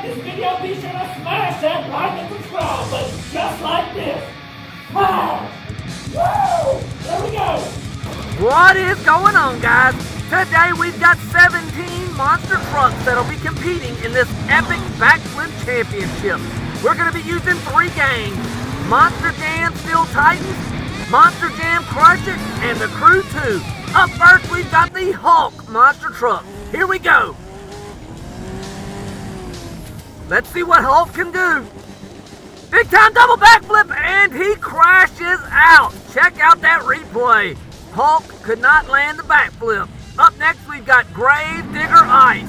like this video, be sure to smash that like and subscribe button just like this. Wow! Woo! There we go! What is going on, guys? Today we've got 17 monster trucks that'll be competing in this epic backflip championship. We're going to be using 3 games: Monster Jam Steel Titans, Monster Jam Crush It, and the Crew 2. Up first, we've got the Hulk monster truck. Here we go. Let's see what Hulk can do. Big time double backflip, and he crashes out. Check out that replay. Hulk could not land the backflip. Up next, we've got Gravedigger Ice.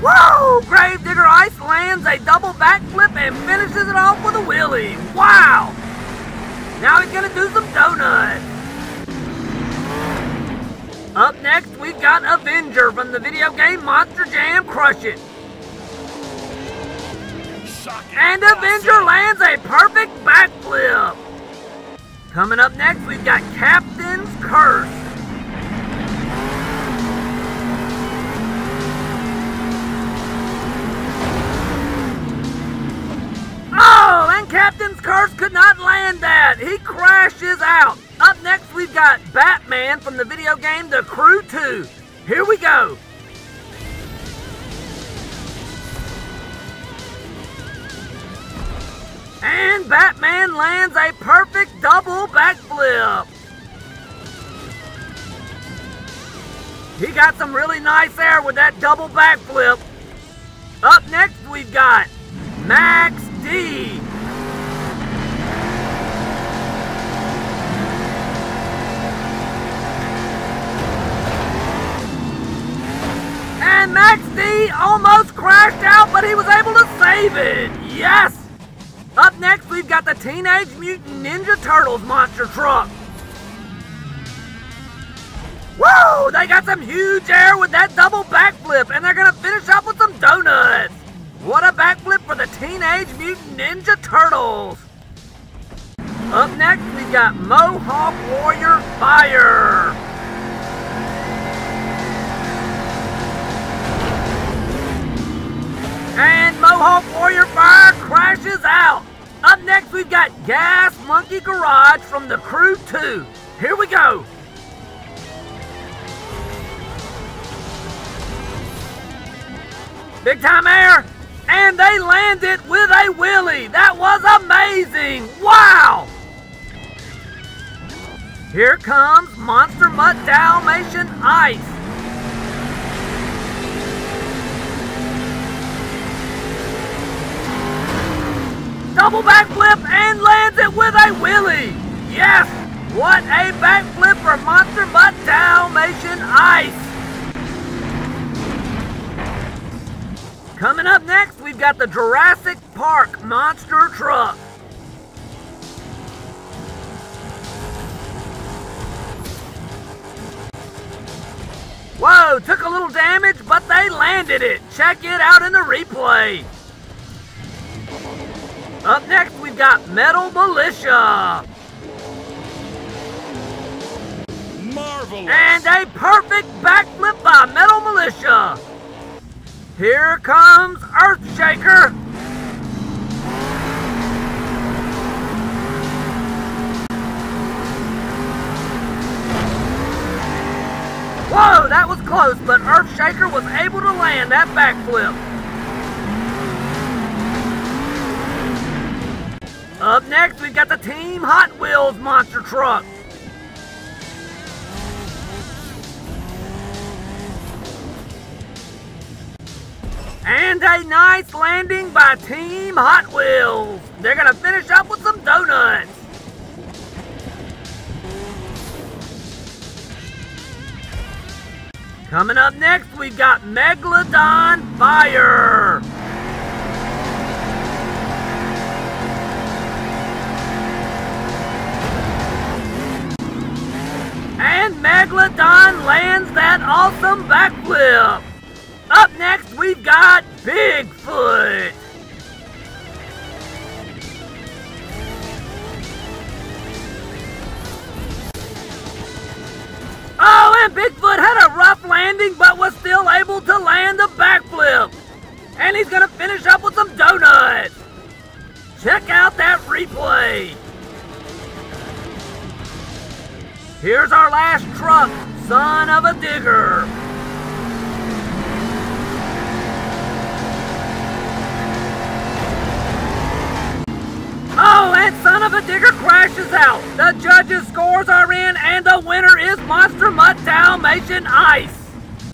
Whoa! Gravedigger Ice lands a double backflip and finishes it off with a wheelie. Wow! Now he's gonna do some donuts. Up next, we've got Avenger from the video game Monster Jam Crush It. And Avenger lands a perfect backflip. Coming up next, we've got Captain's Curse. Oh, and Captain's Curse could not land that. He crashes out. Up next, we've got Batman from the video game The Crew 2. Here we go. And Batman lands a perfect double backflip. He got some really nice air with that double backflip. Up next, we've got Max D. And Max D almost crashed out, but he was able to save it. Yes! Up next, we've got the Teenage Mutant Ninja Turtles monster truck. Whoa! They got some huge air with that double backflip, and they're going to finish up with some donuts. What a backflip for the Teenage Mutant Ninja Turtles. Up next, we've got Mohawk Warrior Fire. And Mohawk Warrior Fire crashes out. Up next, we've got Gas Monkey Garage from the Crew 2. Here we go. Big time air. And they land it with a wheelie. That was amazing. Wow. Here comes Monster Mutt Dalmatian Ice. Double backflip and lands it with a wheelie. Yes, what a backflip for Monster Mutt Dalmatian Ice. Coming up next, we've got the Jurassic Park monster truck. Whoa, took a little damage, but they landed it. Check it out in the replay. Up next, we've got Metal Mulisha. Marvelous. And a perfect backflip by Metal Mulisha. Here comes Earthshaker. Whoa, that was close, but Earthshaker was able to land that backflip. Up next, we've got the Team Hot Wheels monster truck. And a nice landing by Team Hot Wheels. They're going to finish up with some donuts. Coming up next, we've got Megalodon Fire. And Megalodon lands that awesome backflip. Up next, we've got Bigfoot. landing, but was still able to land the backflip. And he's gonna finish up with some donuts. Check out that replay. Here's our last truck, Son of a Digger. Oh, and Son of a Digger crashes out. The judges' scores are in, and the winner is Monster Mutt Dalmatian Ice.